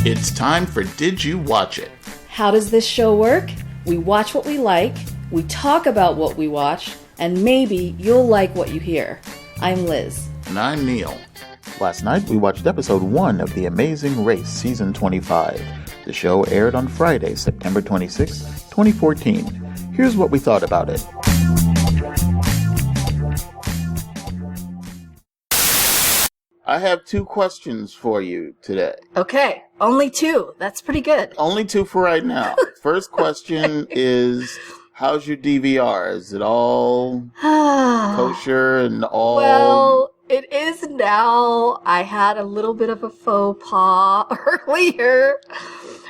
It's time for Did You Watch It? How does this show work? We watch what we like, we talk about what we watch, and maybe you'll like what you hear. I'm Liz. And I'm Neil. Last night we watched episode 1 of The Amazing Race, season 25. The show aired on Friday, September 26, 2014. Here's what we thought about it. I have 2 questions for you today. Okay, only 2. That's pretty good. Only 2 for right now. First question is, how's your DVR? Is it all kosher and all... Well, it is now. I had a little bit of a faux pas earlier.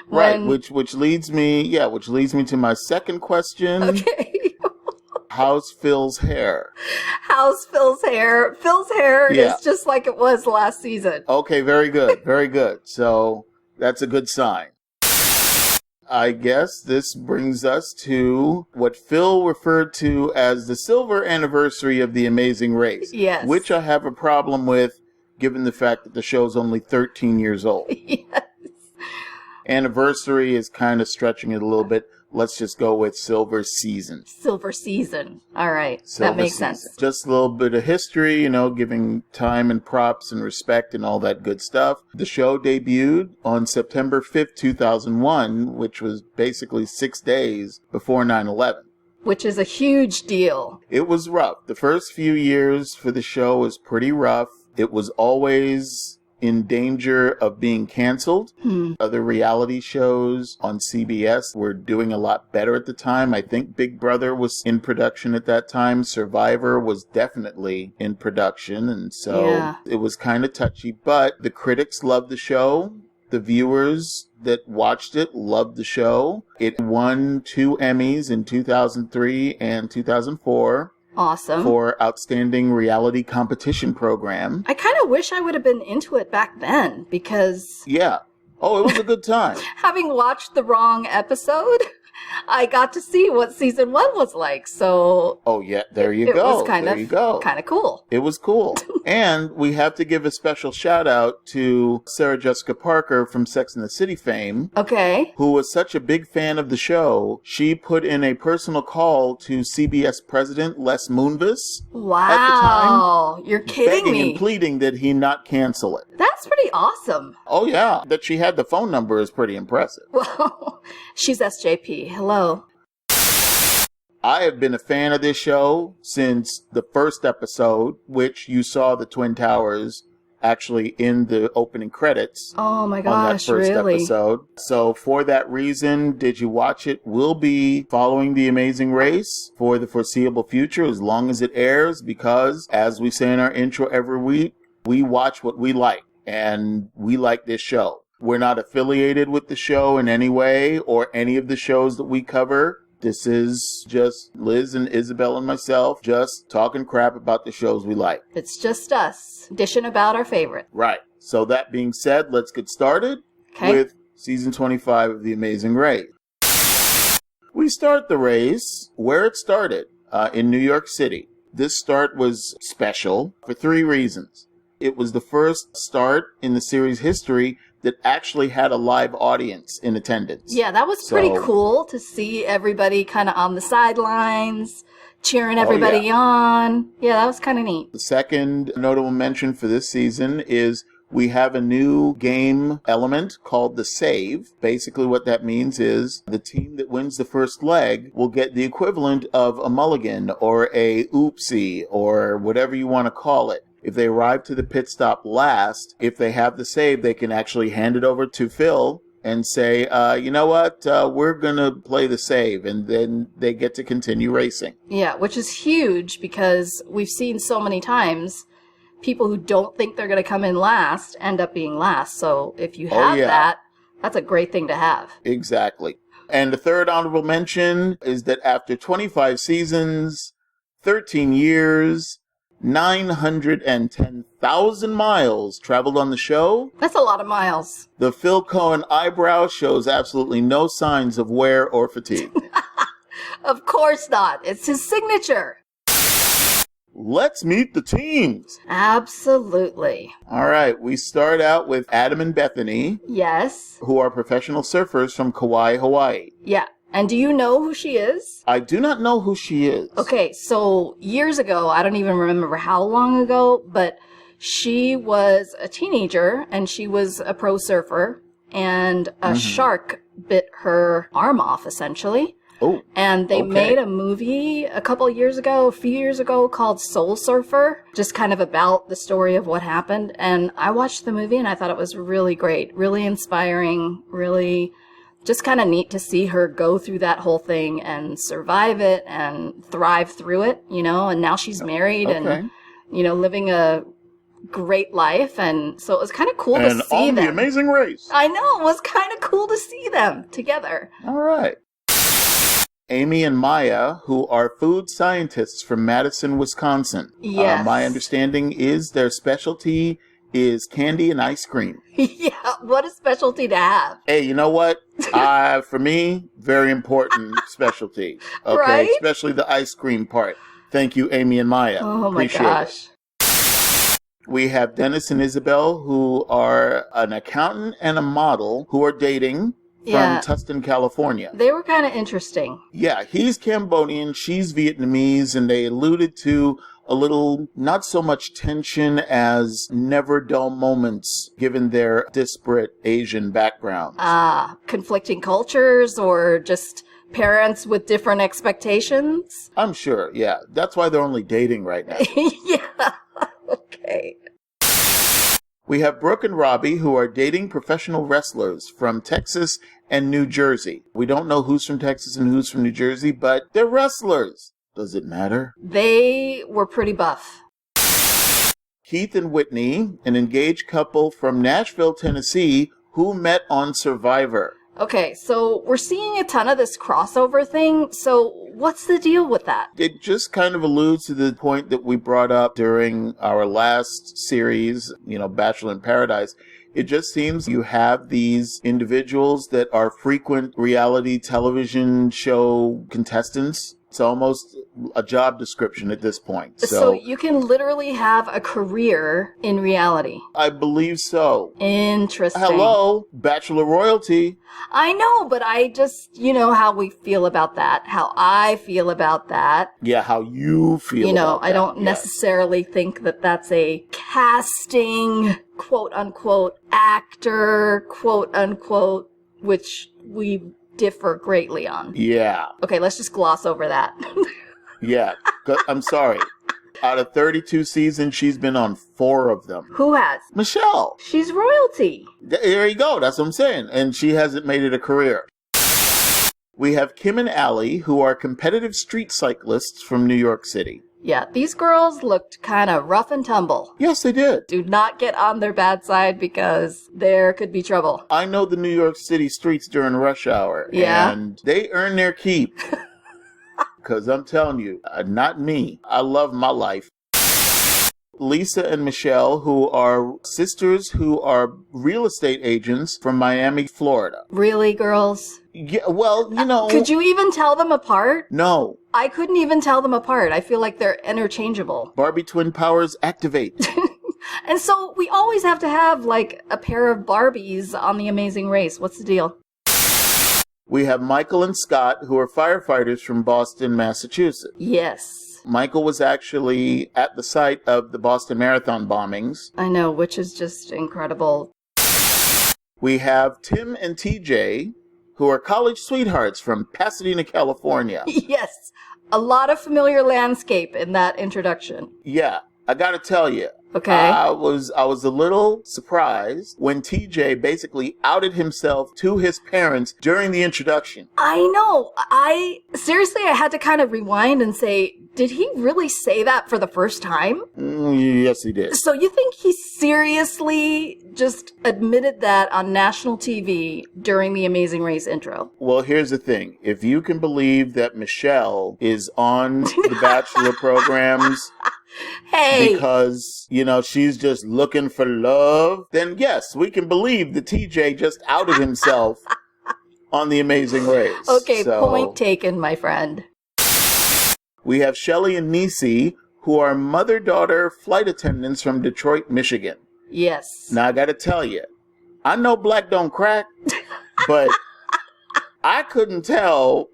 Right, which leads me to my second question. Okay. How's Phil's hair? How's Phil's hair? Phil's hair is just like it was last season. Okay, very good. Very good. So that's a good sign. I guess this brings us to what Phil referred to as the silver anniversary of The Amazing Race. Yes. Which I have a problem with, given the fact that the show's only 13 years old. Yes. Anniversary is kind of stretching it a little bit. Let's just go with silver season. Silver season. All right. Silver that makes season. sense. Just a little bit of history, giving time and props and respect and all that good stuff. The show debuted on September 5th, 2001, which was basically 6 days before 9/11. Which is a huge deal. It was rough. The first few years for the show was pretty rough. It was always in danger of being canceled. Other reality shows on CBS were doing a lot better at the time. I think Big Brother was in production at that time. Survivor was definitely in production, and so it was kind of touchy. But the critics loved the show. The viewers that watched it loved the show. It won 2 Emmys in 2003 and 2004. Awesome. For Outstanding Reality Competition Program. I kind of wish I would have been into it back then because... Yeah. Oh, it was a good time. Having watched the wrong episode, I got to see what season 1 was like, so... Oh, yeah, there you go. It was kind of cool. It was cool. And we have to give a special shout out to Sarah Jessica Parker from Sex and the City fame. Okay. Who was such a big fan of the show. She put in a personal call to CBS President Les Moonves. Wow. At the time, you're kidding me. Begging and pleading that he not cancel it. That's pretty awesome. Oh, yeah. That she had the phone number is pretty impressive. Well, she's SJP. Hello. I have been a fan of this show since the first episode, which you saw the Twin Towers actually in the opening credits. Oh my gosh, on that first really? episode. So for that reason, Did You Watch It? We'll be following The Amazing Race for the foreseeable future as long as it airs, because as we say in our intro every week, we watch what we like, and we like this show. We're not affiliated with the show in any way or any of the shows that we cover. This is just Liz and Isabel and myself just talking crap about the shows we like. It's just us dishing about our favorite. Right. So that being said, let's get started with season 25 of The Amazing Race. We start the race where it started, in New York City. This start was special for 3 reasons. It was the first start in the series history that actually had a live audience in attendance. Yeah, that was pretty cool to see everybody kind of on the sidelines, cheering everybody on. Yeah, that was kind of neat. The second notable mention for this season is we have a new game element called the save. Basically what that means is the team that wins the first leg will get the equivalent of a mulligan or a oopsie or whatever you want to call it. If they arrive to the pit stop last, if they have the save, they can actually hand it over to Phil and say, you know what, we're going to play the save, and then they get to continue racing. Yeah, which is huge because we've seen so many times people who don't think they're going to come in last end up being last. So if you have that, that's a great thing to have. Exactly. And the third honorable mention is that after 25 seasons, 13 years... 910,000 miles traveled on the show. That's a lot of miles. The Phil Cohen eyebrow shows absolutely no signs of wear or fatigue. Of course not. It's his signature. let's meet the teams. Absolutely. All right, we start out with Adam and Bethany. Yes. Who are professional surfers from Kauai, Hawaii. Yeah. And do you know who she is? I do not know who she is. Okay, so years ago, I don't even remember how long ago, but she was a teenager and she was a pro surfer, and a shark bit her arm off, essentially. Oh, and they made a movie a few years ago, called Soul Surfer, just kind of about the story of what happened. And I watched the movie and I thought it was really great, really inspiring, really just kind of neat to see her go through that whole thing and survive it and thrive through it, you know, and now she's married and, you know, living a great life. And so it was kind of cool to see them. And on The Amazing Race. I know, it was kind of cool to see them together. All right. Amy and Maya, who are food scientists from Madison, Wisconsin. Yes. My understanding is their specialty is candy and ice cream. Yeah, what a specialty to have. Hey, you know what? For me, very important specialty. Okay, right? Especially the ice cream part. Thank you, Amy and Maya. Oh my Appreciate gosh. it. We have Dennis and Isabel, who are an accountant and a model who are dating from Tustin, California. They were kind of interesting. Yeah, he's Cambodian, she's Vietnamese, and they alluded to a little, not so much tension as never dull moments given their disparate Asian backgrounds. Conflicting cultures or just parents with different expectations? I'm sure, yeah. That's why they're only dating right now. Yeah, okay. We have Brooke and Robbie, who are dating professional wrestlers from Texas and New Jersey. We don't know who's from Texas and who's from New Jersey, but they're wrestlers. Does it matter? They were pretty buff. Keith and Whitney, an engaged couple from Nashville, Tennessee, who met on Survivor. Okay, so we're seeing a ton of this crossover thing, so what's the deal with that? It just kind of alludes to the point that we brought up during our last series, you know, Bachelor in Paradise. It just seems you have these individuals that are frequent reality television show contestants. It's almost a job description at this point. So you can literally have a career in reality. I believe so. Interesting. Hello, Bachelor royalty. I know, but I just, you know how we feel about that, how I feel about that. Yeah, how you feel about that. I don't necessarily think that that's a casting, quote unquote, actor, quote unquote, which we differ greatly on. Yeah. Okay, let's just gloss over that. Yeah. I'm sorry. Out of 32 seasons, she's been on 4 of them. Who has? Michelle. She's royalty. There you go. That's what I'm saying. And she hasn't made it a career. We have Kim and Allie, who are competitive street cyclists from New York City. Yeah, these girls looked kind of rough and tumble. Yes, they did. Do not get on their bad side because there could be trouble. I know the New York City streets during rush hour. Yeah. And they earn their keep. Because I'm telling you, not me. I love my life. Lisa and Michelle, who are sisters who are real estate agents from Miami, Florida. Really, girls? Yeah, well, you know. Could you even tell them apart? No. I couldn't even tell them apart. I feel like they're interchangeable. Barbie twin powers activate. And so we always have to have, like, a pair of Barbies on The Amazing Race. What's the deal? We have Michael and Scott, who are firefighters from Boston, Massachusetts. Yes. Michael was actually at the site of the Boston Marathon bombings. I know, which is just incredible. We have Tim and TJ, who are college sweethearts from Pasadena, California. Yes. A lot of familiar landscape in that introduction. Yeah, I gotta tell you. Okay. I was a little surprised when TJ basically outed himself to his parents during the introduction. I know. I had to kind of rewind and say, did he really say that for the first time? Yes, he did. So you think he seriously just admitted that on national TV during the Amazing Race intro? Well, here's the thing. If you can believe that Michelle is on the Bachelor programs... Hey. Because, you know, she's just looking for love, then yes, we can believe that TJ just outed himself on The Amazing Race. Okay, point taken, my friend. We have Shelley and Niecy, who are mother-daughter flight attendants from Detroit, Michigan. Yes. Now, I got to tell you, I know black don't crack, but I couldn't tell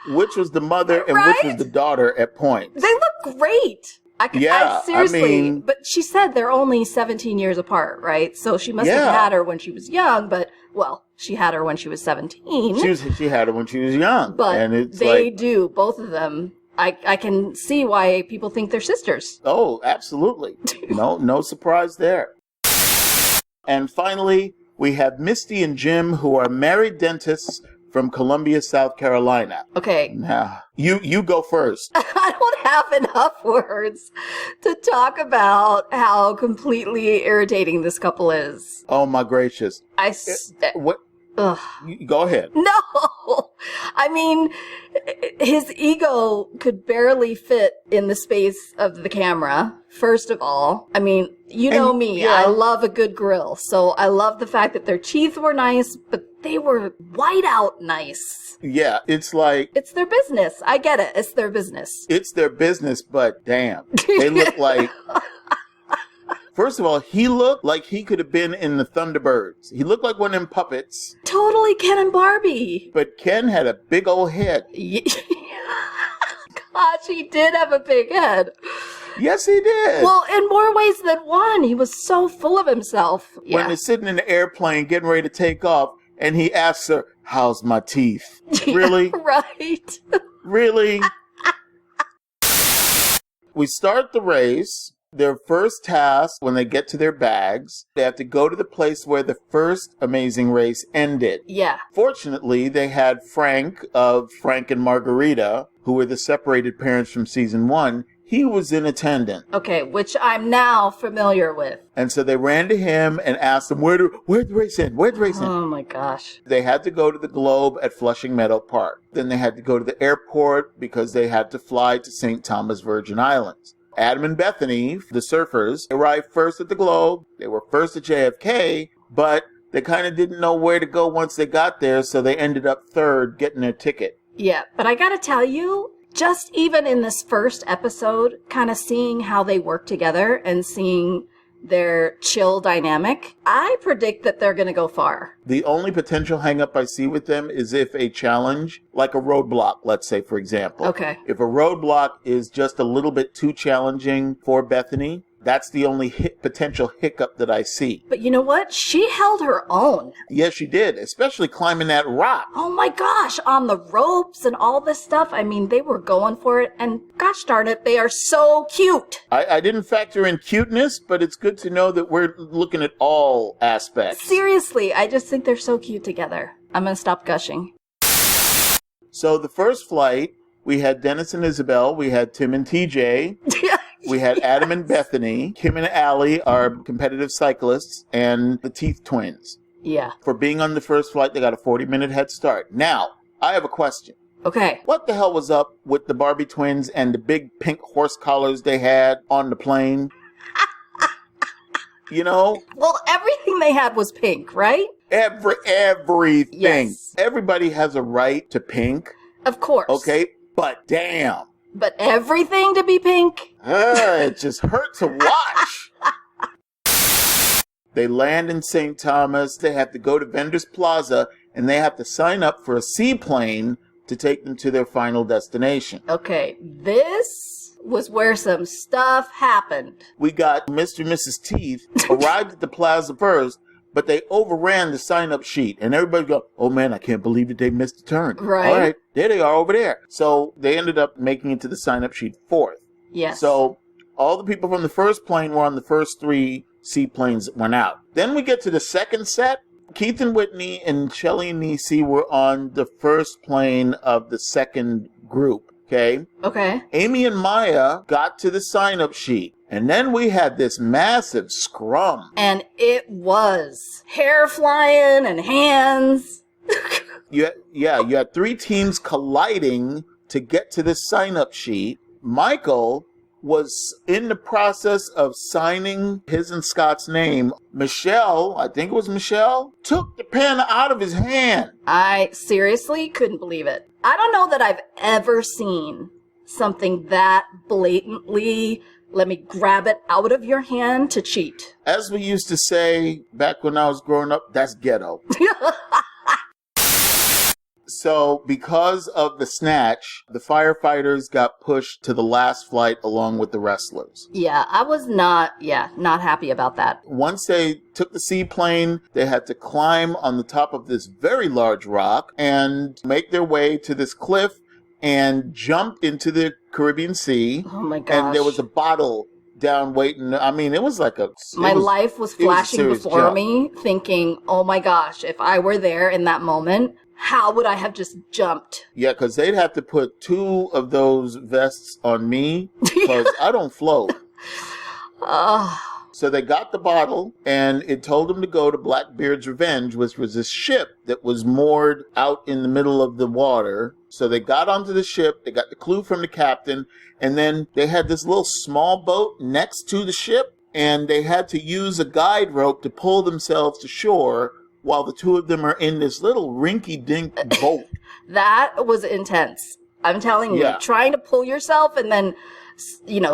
which was the mother and which was the daughter at points. They look great. I seriously, but she said they're only 17 years apart, right? So she must have had her when she was young, but, well, she had her when she was 17. She had her when she was young. But and it's they do, both of them. I can see why people think they're sisters. Oh, absolutely. No surprise there. And finally, we have Misty and Jim, who are married dentists from Columbia, South Carolina. Okay. Now, you go first. I don't have enough words to talk about how completely irritating this couple is. Oh, my gracious. What? Ugh. Go ahead. No! I mean, his ego could barely fit in the space of the camera, first of all. I mean, you know me. Yeah. I love a good grill. So I love the fact that their teeth were nice, but they were white out nice. Yeah, it's like... It's their business. I get it. It's their business. It's their business, but damn. They look like... First of all, he looked like he could have been in the Thunderbirds. He looked like one of them puppets. Totally Ken and Barbie. But Ken had a big old head. Gosh, he did have a big head. Yes, he did. Well, in more ways than one. He was so full of himself. When they're sitting in the airplane getting ready to take off, and he asks her, "How's my teeth?" Really? Right. Really? We start the race. Their first task, when they get to their bags, they have to go to the place where the first Amazing Race ended. Yeah. Fortunately, they had Frank of Frank and Margarita, who were the separated parents from season 1. He was in attendance. Okay, which I'm now familiar with. And so they ran to him and asked him, where'd the race end? Where'd the race end? Oh my gosh. They had to go to the Globe at Flushing Meadow Park. Then they had to go to the airport because they had to fly to St. Thomas Virgin Islands. Adam and Bethany, the surfers, arrived first at the Globe. They were first at JFK, but they kind of didn't know where to go once they got there, so they ended up third getting their ticket. Yeah, but I gotta tell you, just even in this first episode, kind of seeing how they work together and seeing their chill dynamic, I predict that they're going to go far. The only potential hang-up I see with them is if a challenge, like a roadblock, let's say, for example. Okay. If a roadblock is just a little bit too challenging for Bethany, that's the only potential hiccup that I see. But you know what? She held her own. Yes, she did, especially climbing that rock. Oh my gosh, on the ropes and all this stuff. I mean, they were going for it, and gosh darn it, they are so cute. I didn't factor in cuteness, but it's good to know that we're looking at all aspects. Seriously, I just think they're so cute together. I'm going to stop gushing. So the first flight, we had Dennis and Isabel, we had Tim and TJ. We had Adam and Bethany, Kim and Allie, our competitive cyclists, and the Teeth twins. Yeah. For being on the first flight, they got a 40-minute head start. Now, I have a question. Okay. What the hell was up with the Barbie twins and the big pink horse collars they had on the plane? You know? Well, everything they had was pink, right? Everything. Yes. Everybody has a right to pink. Of course. Okay? But damn. But everything to be pink? It just hurt to watch. They land in St. Thomas. They have to go to Vendors Plaza, and they have to sign up for a seaplane to take them to their final destination. Okay, this was where some stuff happened. We got Mr. and Mrs. Teeth arrived at the plaza first, but they overran the sign-up sheet. And everybody go, oh man, I can't believe that they missed a turn. Right. All right, there they are over there. So they ended up making it to the sign-up sheet fourth. Yes. So all the people from the first plane were on the first 3 seaplanes that went out. Then we get to the second set. Keith and Whitney and Shelley and Niecy were on the first plane of the second group. Okay? Okay. Amy and Maya got to the sign-up sheet. And then we had this massive scrum. And it was hair flying and hands. You had 3 teams colliding to get to this sign-up sheet. Michael was in the process of signing his and Scott's name. Michelle, I think it was Michelle, took the pen out of his hand. I seriously couldn't believe it. I don't know that I've ever seen something that blatantly, let me grab it out of your hand to cheat. As we used to say back when I was growing up, that's ghetto. So because of the snatch, the firefighters got pushed to the last flight along with the wrestlers. Yeah, I was not happy about that. Once they took the seaplane, they had to climb on the top of this very large rock and make their way to this cliff and jump into the Caribbean Sea. Oh my gosh. And there was a bottle down waiting. I mean, it was like my life was flashing before me, thinking, oh my gosh, if I were there in that moment, how would I have just jumped? Yeah, because they'd have to put 2 of those vests on me because I don't float. So they got the bottle, and it told them to go to Blackbeard's Revenge, which was this ship that was moored out in the middle of the water. So they got onto the ship, they got the clue from the captain, and then they had this little small boat next to the ship, and they had to use a guide rope to pull themselves to shore while the 2 of them are in this little rinky-dink boat. That was intense. I'm telling you, trying to pull yourself and then,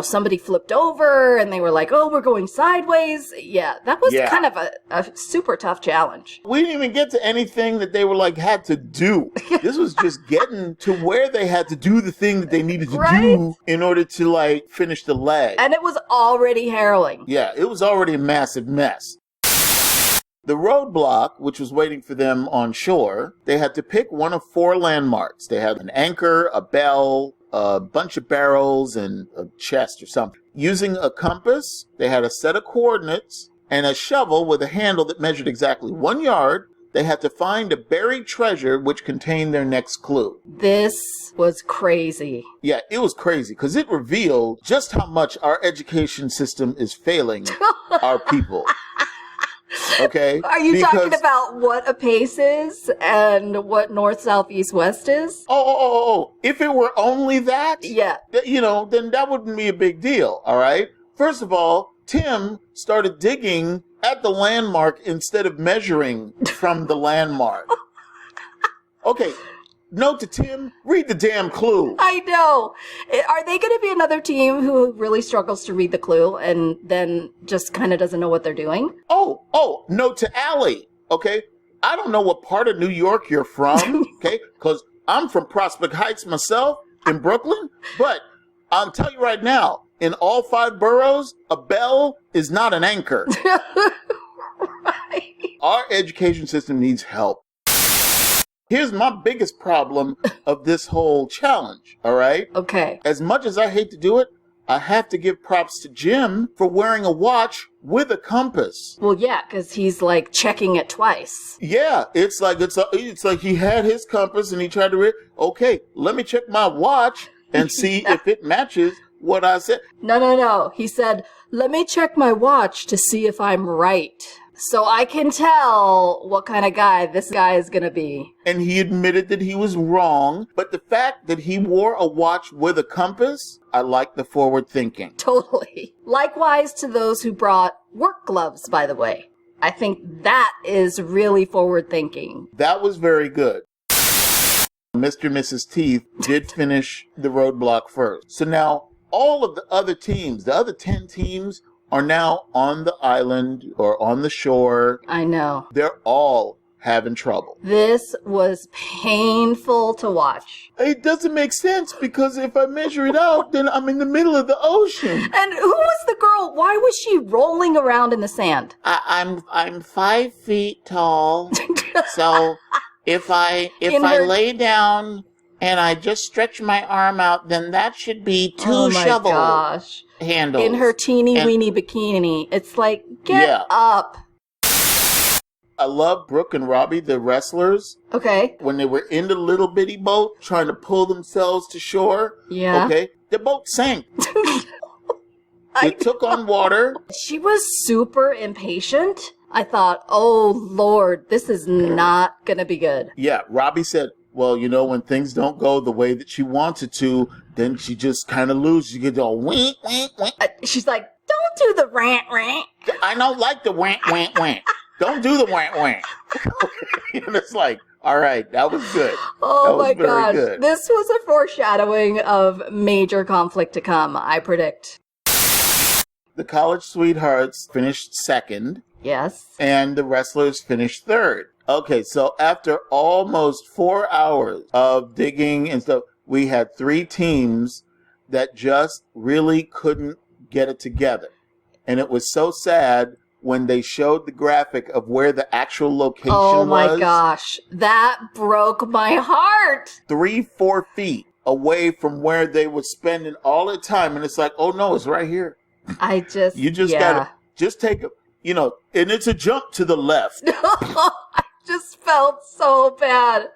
somebody flipped over and they were like, oh, we're going sideways. Yeah, that was kind of a super tough challenge. We didn't even get to anything that they were had to do. This was just getting to where they had to do the thing that they needed to do in order to finish the leg. And it was already harrowing. Yeah, it was already a massive mess. The roadblock, which was waiting for them on shore, they had to pick one of 4 landmarks. They had an anchor, a bell, a bunch of barrels, and a chest or something. Using a compass, they had a set of coordinates and a shovel with a handle that measured exactly 1 yard. They had to find a buried treasure which contained their next clue. This was crazy. Yeah, it was crazy because it revealed just how much our education system is failing our people. Okay. Are you talking about what a pace is and what north, south, east, west is? Oh. If it were only that, then that wouldn't be a big deal. All right. First of all, Tim started digging at the landmark instead of measuring from the landmark. Okay. Note to Tim, read the damn clue. I know. Are they going to be another team who really struggles to read the clue and then just kind of doesn't know what they're doing? Oh, note to Allie, okay? I don't know what part of New York you're from, okay? Because I'm from Prospect Heights myself in Brooklyn, but I'll tell you right now, in all 5 boroughs, a bell is not an anchor. Right. Our education system needs help. Here's my biggest problem of this whole challenge, all right? Okay. As much as I hate to do it, I have to give props to Jim for wearing a watch with a compass. Well, yeah, because he's checking it twice. Yeah, it's like he had his compass and he tried to okay, let me check my watch and see if it matches what I said. No. He said, let me check my watch to see if I'm right. So I can tell what kind of guy this guy is going to be. And he admitted that he was wrong. But the fact that he wore a watch with a compass, I like the forward thinking. Totally. Likewise to those who brought work gloves, by the way. I think that is really forward thinking. That was very good. Mr. and Mrs. Teeth did finish the roadblock first. So now all of the other teams, the other 10 teams, are now on the island or on the shore. I know. They're all having trouble. This was painful to watch. It doesn't make sense because if I measure it out, then I'm in the middle of the ocean. And who was the girl? Why was she rolling around in the sand? I'm 5 feet tall. So if I lay down and I just stretch my arm out, then that should be 2 shovel handles. In her teeny weeny bikini. It's like, get up. I love Brooke and Robbie, the wrestlers. Okay. When they were in the little bitty boat trying to pull themselves to shore. Yeah. Okay. The boat sank. It took on water. She was super impatient. I thought, oh, Lord, this is not going to be good. Yeah. Robbie said, well, when things don't go the way that she wants it to, then she just kind of loses. You get all wink, wink, wink. She's like, don't do the rant, rant. I don't like the wink, wink, wink. Don't do the wink, wink. And it's like, All right, that was good. Oh my very gosh. good. This was a foreshadowing of major conflict to come, I predict. The college sweethearts finished second. Yes. And the wrestlers finished third. Okay, so after almost 4 hours of digging and stuff, we had 3 teams that just really couldn't get it together. And it was so sad when they showed the graphic of where the actual location was. Oh my gosh. That broke my heart. 3-4 feet away from where they were spending all their time. And it's like, oh no, it's right here. You just gotta, just take a, and it's a jump to the left. I just felt so bad.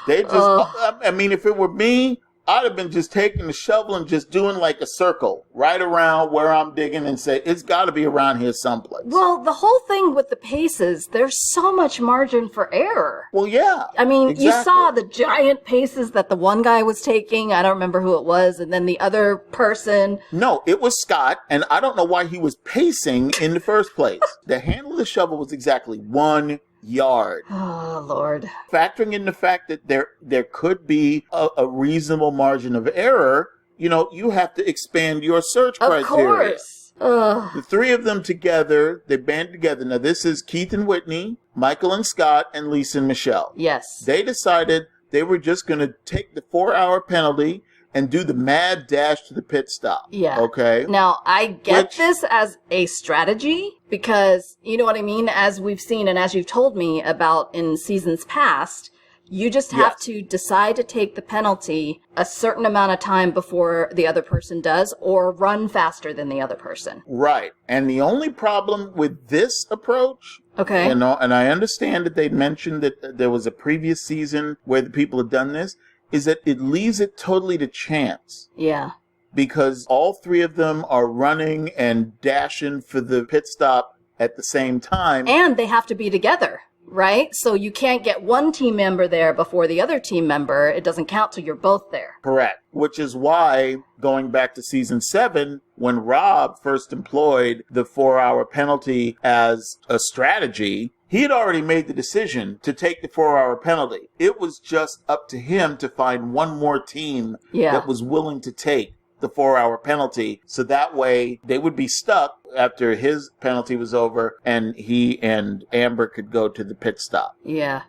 They just, I mean, if it were me, I'd have been just taking the shovel and just doing like a circle right around where I'm digging and say, it's got to be around here someplace. Well, the whole thing with the paces, there's so much margin for error. Well, yeah. I mean, exactly. You saw the giant paces that the one guy was taking. I don't remember who it was. And then the other person. No, it was Scott. And I don't know why he was pacing in the first place. The handle of the shovel was exactly 1 yard. Oh, Lord. Factoring in the fact that there could be a reasonable margin of error, you have to expand your search criteria. Of course. The 3 of them together, they band together. Now, this is Keith and Whitney, Michael and Scott, and Lisa and Michelle. Yes. They decided they were just going to take the 4-hour penalty and do the mad dash to the pit stop. Yeah. Okay? Now, I get this as a strategy because, you know what I mean? As we've seen and as you've told me about in seasons past, you just have to decide to take the penalty a certain amount of time before the other person does or run faster than the other person. Right. And the only problem with this approach, okay, and I understand that they mentioned that there was a previous season where the people had done this, is that it leaves it totally to chance. Yeah. Because all 3 of them are running and dashing for the pit stop at the same time. And they have to be together, right? So you can't get one team member there before the other team member. It doesn't count till you're both there. Correct. Which is why, going back to season 7, when Rob first employed the 4-hour penalty as a strategy, he had already made the decision to take the 4-hour penalty. It was just up to him to find one more team that was willing to take the 4-hour penalty. So that way they would be stuck after his penalty was over and he and Amber could go to the pit stop. Yeah.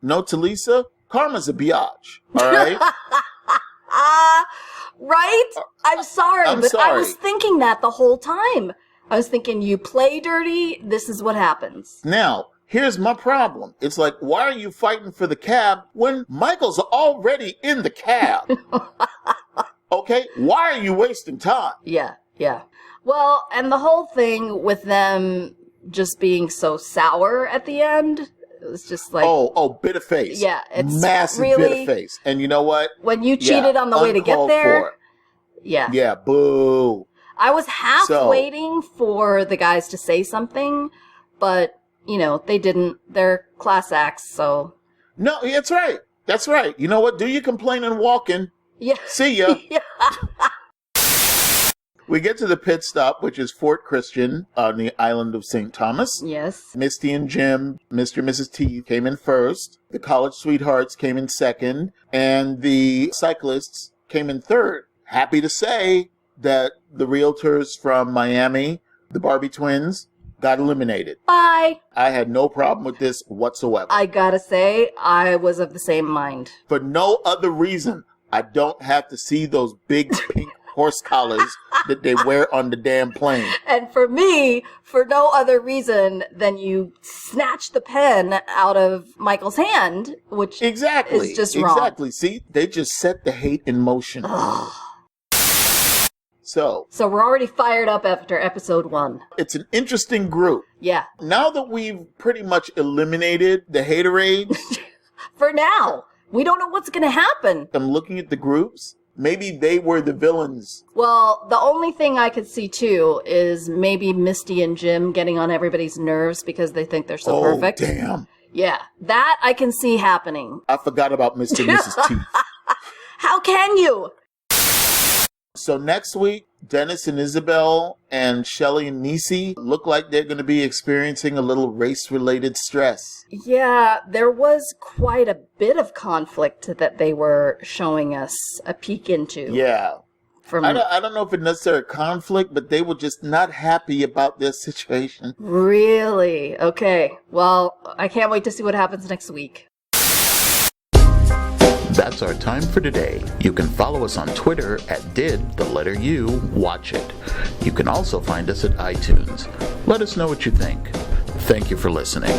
Note to Lisa, karma's a biatch. All right? Right? I'm sorry, I'm but sorry. I was thinking that the whole time. I was thinking, you play dirty, this is what happens. Now, here's my problem. It's like, why are you fighting for the cab when Michael's already in the cab? Okay? Why are you wasting time? Yeah. Well, and the whole thing with them just being so sour at the end, it was just like... Oh, bit of face. Yeah, it's massive really, bit of face. And you know what? When you cheated on the way to get there... Yeah. Yeah, boo. I was half waiting for the guys to say something, but, they didn't. They're class acts, so... No, that's right. That's right. You know what? Do your complaining and walking. Yeah. See ya. Yeah. We get to the pit stop, which is Fort Christian on the island of St. Thomas. Yes. Misty and Jim, Mr. and Mrs. T came in first. The college sweethearts came in second. And the cyclists came in third. Happy to say that the realtors from Miami, the Barbie twins, got eliminated. Bye. I had no problem with this whatsoever. I gotta say, I was of the same mind. For no other reason, I don't have to see those big pink horse collars that they wear on the damn plane. And for me, for no other reason than you snatch the pen out of Michael's hand, which is just wrong. Exactly. See, they just set the hate in motion. So we're already fired up after episode 1. It's an interesting group. Yeah. Now that we've pretty much eliminated the haterades. For now. We don't know what's going to happen. I'm looking at the groups. Maybe they were the villains. Well, the only thing I could see, too, is maybe Misty and Jim getting on everybody's nerves because they think they're so perfect. Oh, damn. Yeah, that I can see happening. I forgot about Mr. and Mrs. T. How can you? So next week, Dennis and Isabel and Shelley and Niecy look like they're going to be experiencing a little race-related stress. Yeah, there was quite a bit of conflict that they were showing us a peek into. Yeah. I don't know if it's necessarily conflict, but they were just not happy about their situation. Really? Okay. Well, I can't wait to see what happens next week. That's our time for today. You can follow us on Twitter at @DidTheLetterU.Watch-It. You can also find us at iTunes. Let us know what you think. Thank you for listening.